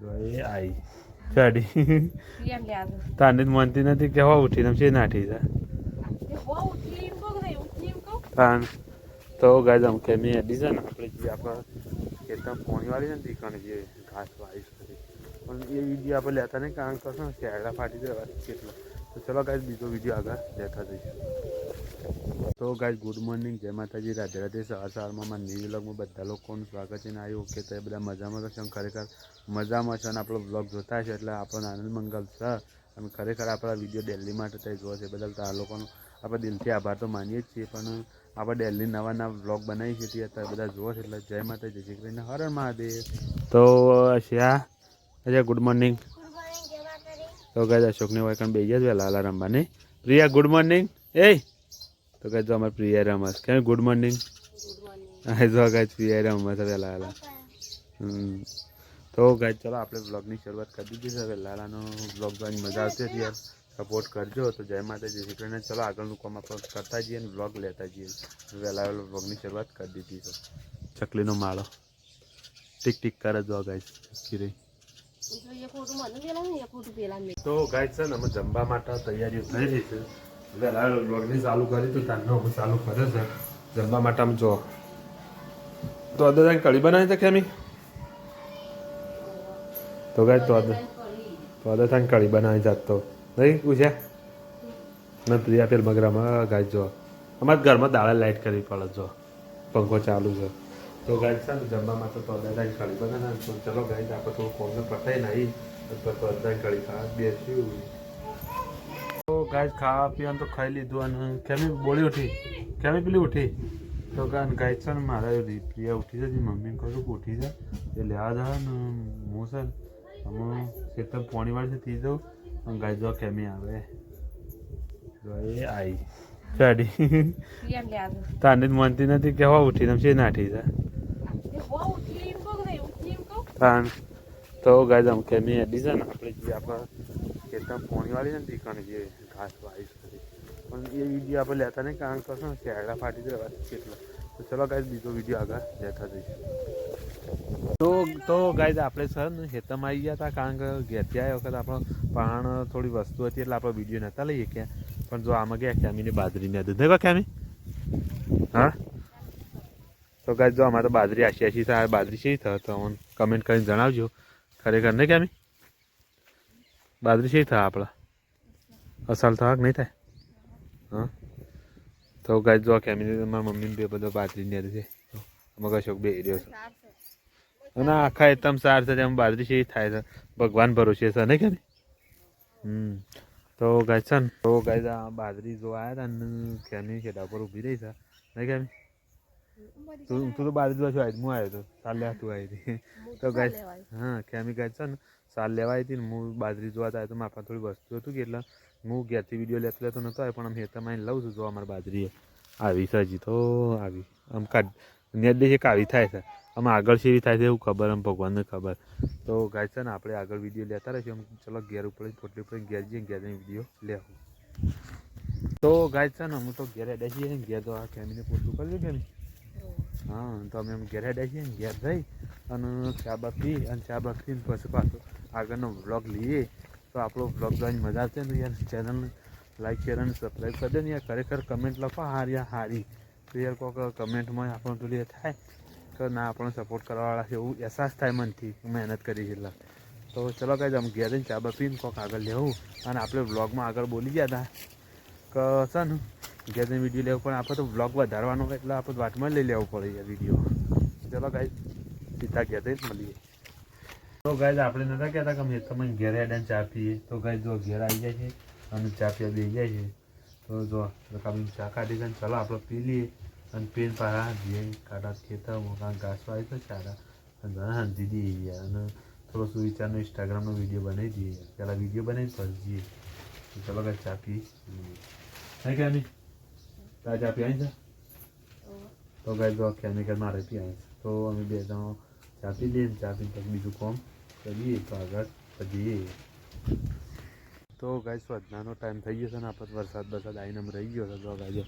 એ આઈ ચાડી તાને જ માનતી નથી કે હવા ઉઠીને છે નાઠી છે તાન તો ગાય આમ કે મેં એડી છે ને આપણે જે આપણા ખેતરમાં પોણીવાળી છે ને દીકણ જે ઘાસ વાવીશ કરી પણ એ વિડીયો આપણે લેતા નહીં કારણ કે શું શેરડા ફાટી જાય કેટલો તો ચલો ગાય બીજો વિડીયો આગળ લેતા જઈશું. તો ગાય ગુડ મોર્નિંગ, જય માતાજી, રાધે રાધે. સવારમાં મારા ન્યૂ વ્લોગમાં બધા લોકોનું સ્વાગત છે ને આવ્યું ઓકે તો એ બધા મજામાં તો છે ખરેખર મજામાં છે અને આપણો વ્લોગ જોતા છે એટલે આપણને આનંદ મંગલ છે અને ખરેખર આપણા વિડીયો ડેલી માટે થઈ જોવા છે બદલ તો આ લોકોનો આપણે દિલથી આભાર તો માનીએ જ છીએ પણ આપણે ડેલી નવા વ્લોગ બનાવીએ છીએ અત્યારે બધા જોવો છે એટલે જય માતાજી, જય શ્રી કૃષ્ણ, હર હર મહાદેવ. તો શ્યા અચ્છા ગુડ મોર્નિંગ. તો ગાય અશોકને હોય કારણ બે જ વહેલા હાલા રમવાની. Priya good morning. એ તો કહે જો અમારે પ્રિયા રમસ કેમ ગુડ મોર્નિંગ. હા જો ગાય પ્રિયા રમસ વહેલા હાલા. તો ગાય ચલો આપણે વ્લોગની શરૂઆત કરી દીધી છે. હવે લાલાનો વ્લોગ જોવાની મજા આવતી હતી યાર, સપોર્ટ કરજો. તો જય માતાજી, જય શ્રી કૃષ્ણ. ચલો આગળનું કામ આપણે કરતા જઈએ અને વ્લોગ લેતા જઈએ. વહેલા વ્લોગની શરૂઆત કરી દીધી છે. ચકલીનો માળો ટીક ટીક કરે જો ગાય ખીરી. તો ગાય છે ને અમે જમવા માટે તૈયારીઓ થઈ રહી છે. વહેલા વ્લોગની ચાલુ કરી તો તારનો હું ચાલુ કરે છે જમવા માટે. આમ જો તો અદર કઢી બનાવી છે કેમી. તો ગાય તો અદર થાય કઢી બનાવી જાત તો નહીં પૂછ્યા ને પ્રિયા પેલ મગરામાં ગાય જો અમારા ઘરમાં દાળ લાઇટ કરવી પડે જો પંખો ચાલુ છે. તો ગાય છે ને જમવામાં તો અદર થાય કઢી બનાવે તો ચલો ગાય આપણે થોડું કોમને પતાય નહીં તો અદર કઢી ખાવા બેસ્યું. તો ગાય ખાવા પીવાનું તો ખાઈ લીધું અને કેમી બોલી ઉઠી કેમી પેલી ઉઠી તો ગાય છે ને મારા પ્રિયા ઉઠી છે મમ્મીને કહું કે ઉઠી છે એ લેવા જાય ને હું છે અમે ખેતર પોણી વાળી થઈ જાઉં અને ગાય જો કેમી આવે એ આઈ ચાડી તાને જ માનતી નથી કે હવા ઉઠીને છે નાઠી છે તાન તો ગાય આમ કેમી એડી છે ને આપણે જે આપણા ખેતરમાં પોણી વાળી છે ને દીકણ જે ઘાસ વાવીશ કરી પણ એ વિડીયો આપણે લેતા નહીં કારણ કે શું શેરડા ફાટી જાય કેટલો તો ચલો ગાય બીજો વિડીયો આગળ લેતા જઈશું. તો ગાય આપણે સર ને ખેતરમાં આવી ગયા હતા કારણ કે ઘેરથી આવ્યા વખત આપણો પાણ થોડી વસ્તુ હતી એટલે આપણે વિડીયો નહોતા લઈએ ક્યાં પણ જો આમાં ગયા ખેમીને બાજરીને દૂધ નહીં ખેમી. હા તો ગાય જો અમારે તો બાજરી આશી થાય બાજરી શી થાય તો અમને કમેન્ટ કરીને જણાવજો ખરેખર નહીં કેમી બાજરી શી થાય આપણે અસલ થાય કે નહીં થાય. હા તો ગાય જો કેમી મારા મમ્મીને બે બધો બાજરીને છે અમારા અશોક બે રહ્યો છે અને આખા એકદમ સાર છે તેમ બાજરી શી થાય છે ભગવાન ભરોસે છે નહીં કેમી. તો ગાય છે ને તો ગાય બાજરી જો આવ્યા હતા ને ખેમી ખેડા પર ઊભી રહી છે નહીં કેમી. તું તો બાજરી જો છું હું આવ્યો હતો સાલ લેવા તું આવી હતી તો ગાય હા ખેમી ગાય છે ને સાલ લેવા આવી હતી ને હું બાજરી જોવા આવ્યો તો મારા થોડી વસ્તુ હતું કે એટલે હું ઘેરથી વિડીયો લેતો નહોતો આવ્યો પણ આમ હેતરમાં આવીને લઉં છું જો અમારી બાજરી આવી છે હજી તો આવી આમ કાઢ નેટ દેશે કે આવી થાય છે આમ આગળ શેવી થાય છે એવું ખબર આમ ભગવાનને ખબર. તો ગાય છે ને આપણે આગળ વિડીયો લેતા રહીશું આમ ચલો ઘેર ઉપર પોટલી ઉપર ઘેર જઈએ ઘેર જઈને વિડીયો લેવું. તો ગાય છે ને હું તો ઘેર હેડ્યા છીએ ને ઘેર તો આ ફેમિલી પોટલું કરજો કેમ. હા તો અમે ઘેર હેડ્યા છીએ ને ઘેર જઈ અને ચા બા પી અને ચા બા પીને પછી પાછો આગળનો વ્લોગ લઈએ તો આપણો વ્લોગ જોવાની મજા આવશે ને યાર. ચેનલને લાઈક શેર અને સબસ્ક્રાઈબ કરી દે ને યાર. ખરેખર કમેન્ટ લખો હારી તો યાર કોઈક કમેન્ટમાં આપણને પેલું એ થાય કે ના આપણને સપોર્ટ કરવાવાળા છે એવું અહેસાસ થાય મનથી મહેનત કરી છે એટલે. તો ચલો કાંઈ આમ ઘેર જઈને ચા બા પીને કોઈક આગળ લેવું અને આપણે વ્લોગમાં આગળ બોલી ગયા હતા કે છે ને ઘેર જઈને વિડીયો લેવું પણ આપણે તો વ્લોગ વધારવાનો એટલે આપણે વાતમાં લઈ લેવું પડે યાર વિડીયો. ચલો ગાય સીધા ઘેર જઈને મળીએ. તો ગાય આપણે નતા કહેતા કે અમે તમે ઘેર હેડ્યા ચા પીએ તો ગાય જો ઘેર આવી જાય છે અને ચા પીવા બેસી જાય છે. તો જો આપણે ચા કાઢી જાય ચલો આપણે પી લઈએ અને પેન પારા જઈએ કાઢા ખેતરમાં કારણ ઘાસ વાવી તો સારા અને ઘણા હાંધી દઈએ અને થોડો શું વિચારનો ઇન્સ્ટાગ્રામનો વિડીયો બનાવી દઈએ પહેલાં વિડીયો બનાવી પછી જઈએ. તો ચલો કાંઈ ચા પી નહીં કે નહીં તારે ચા પી આવી છે તો કાંઈ જો કેમિકલ મારે પી આવી છે તો અમે બે જણો ચા પી લઈએ ને ચા પીને પછી બીજું કામ કરીએ તો આગળ વધીએ. તો ગાય સ્વજનાનો ટાઈમ થઈ ગયો છે ને આપણે વરસાદ આવીને અમે રહી ગયો છે તો ગાય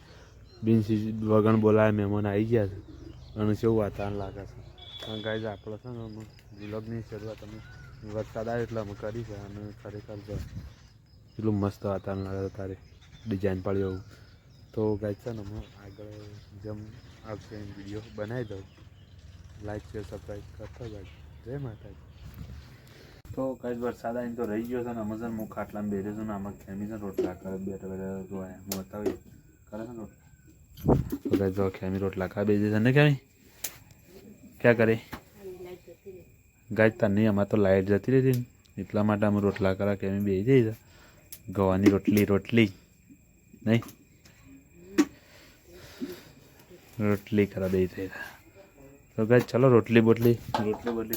બિનસી વગણ બોલાવે મહેમાન આવી ગયા છે અને કેવું વાતાવરણ લાગે છે. ગાય આપણે છે ને વ્લોગની શરૂઆત અમે વરસાદ આવે એટલે અમે કરી છે અને ખરેખર જો એટલું મસ્ત વાતાવરણ લાગે તારે ડિઝાઇન પડ્યો એવું તો ગાઈસ છે ને હું આગળ જેમ આવશે વિડીયો બનાવી દઉં લાઈક શેર સબસ્ક્રાઈબ કરતા જાય જય માતાજી તો ગાઈસ વરસાદ આવીને તો રહી ગયો છે ને અમે છે હું ખાટલામાં બેઠો છું ને આમાં ખેમી છે રોટલા કરે બેઠા બેઠા જોયા હું બતાવી કરે છે રોટલા તો ગાઈસ જો ખેમી રોટલા ખા બેસી છે ને ખેમી ક્યાં કરે ગાય તને અમારે તો લાઇટ જતી રહી હતી એટલા માટે અમે રોટલા કરા કે અમે બેસી જઈએ ગવાની રોટલી નહીં રોટલી કરા બે થઈ તો ગાય ચલો રોટલી બોટલી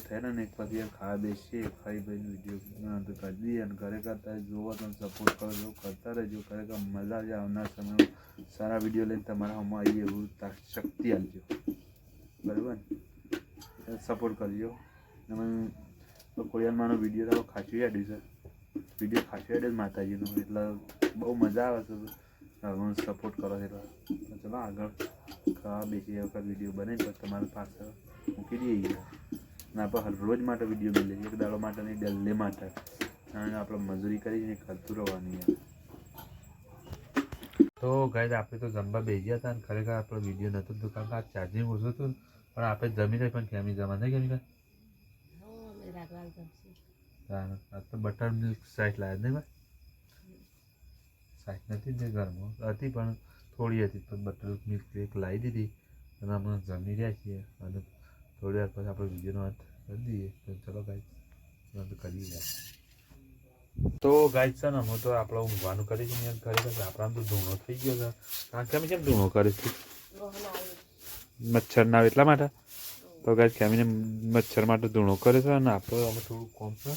થાય ને એક પછી ખાવા બેસીએ ખાઈ ભાઈ વિડીયો કરી દઈએ અને ઘરે કરતા જોવો તમે સપોર્ટ કરો જો કરતા રહેજો ખરેખર મજા આવે આવનાર સમયમાં સારા વિડીયો લઈને તમારા હમણાં આવીએ એવું શક્તિ આપજો બરાબર ને સપોર્ટ કરજો તો કોરિયનમાંનો વિડીયો તો ખાસી આડ્યું છે વિડીયો ખાસી આડ્યો માતાજીનો એટલે બહુ મજા આવે છે હું સપોર્ટ કરો એટલે ચલો આગળ ખાવા બેસી વખત વિડીયો બને તો તમારી પાસે મૂકી દઈએ અને આપણે રોજ માટે વિડીયો મળે એક દાડો માટે નહીં ડેલી માટે અને આપણે મજૂરી કરીને કરતું રહેવાની તો ગાઈસ આપણે તો જમવા બેસી ગયા હતા અને ખરેખર આપણો વિડીયો નહોતો તો કારણ કે આ ચાર્જિંગ ઓછું હતું પણ આપણે જમી રહી પણ કેમી જમા નહીં કેમી આ તો બટર મિલ્ક સાઈટ લાવ્યા નહીં ભાઈ સાઈટ નથી ને ઘરમાં હતી પણ થોડી હતી પણ બટર મિલ્ક એક લાવી દીધી અને અમે જમી રહ્યા છીએ અને થોડી વાર પછી આપણે વિડીયોનો અંત કરી દઈએ તો ચલો ગાઈસ અંત કરી રહ્યા તો ગાઈસ છે ને હું તો આપણે ઊંઘવાનું કરી છે ને ખરેખર આપણા તો ધૂણો થઈ ગયો છે કારણ કે અમે કેમ ધૂણો કરીશું મચ્છર ના આવે એટલા માટે તો ગાઈસ કેમીને મચ્છર માટે ધૂણો કરે છે અને આપણે અમે થોડું કોમ છે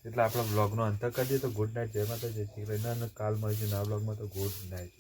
એટલે આપણા બ્લોગનો અંત કરી દઈએ તો ગુડ નાઇટ જય માતા જય શ્રી કૃષ્ણ અને કાલ મળીશું નવા બ્લોગમાં તો ગુડ નાઇટ